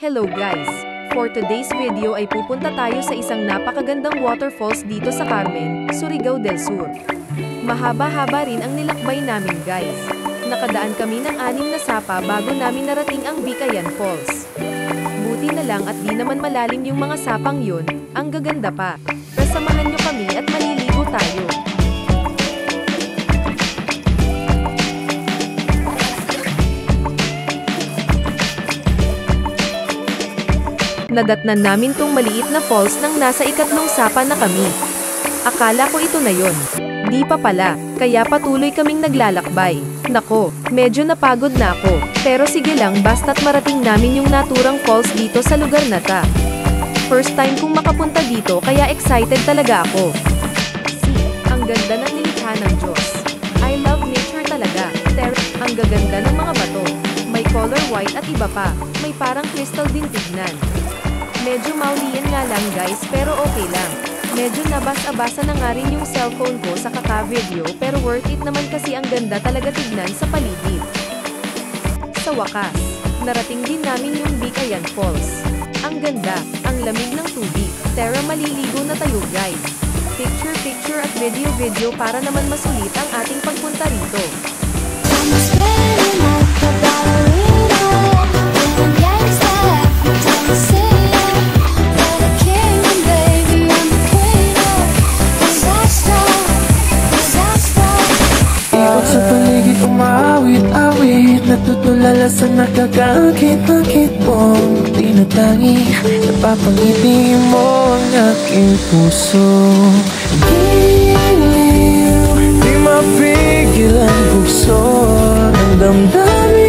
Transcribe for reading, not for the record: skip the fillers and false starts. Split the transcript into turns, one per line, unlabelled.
Hello guys! For today's video ay pupunta tayo sa isang napakagandang waterfalls dito sa Carmen, Surigao del Sur. Mahaba-haba rin ang nilakbay namin guys. Nakadaan kami ng 6 na sapa bago namin narating ang Bicayan Falls. Buti na lang at di naman malalim yung mga sapang yun, ang gaganda pa. Samahan nyo kami at maliligo tayo. Nadatnan namin tong maliit na falls nang nasa 3 sapa na kami. Akala ko ito na yon. Di pa pala, kaya patuloy kaming naglalakbay. Nako, medyo napagod na ako, pero sige lang basta't marating namin yung naturang falls dito sa lugar na ta. First time kong makapunta dito kaya excited talaga ako. See, ang ganda ng nilikha ng Diyos. I love nature talaga. Ang gaganda ng mga bato. May color white at iba pa. May parang crystal din tignan. Medyo maulian nga lang guys pero okay lang. Medyo nabasa-basa na nga rin yung cellphone ko sa kaka-video pero worth it naman kasi ang ganda talaga tignan sa paligid. Sa wakas, narating din namin yung Bicayan Falls. Ang ganda, ang lamig ng tubig. Tara maliligo na tayo guys. Picture at video para naman masulit ang ating pagpunta rito.
Sa paligid umawit-awit, natutulala sa nakakaakit-akit mong tinatangi. Napapangiti mo ang aking puso. Giliw, di mapigil ang bukso ng damdamin.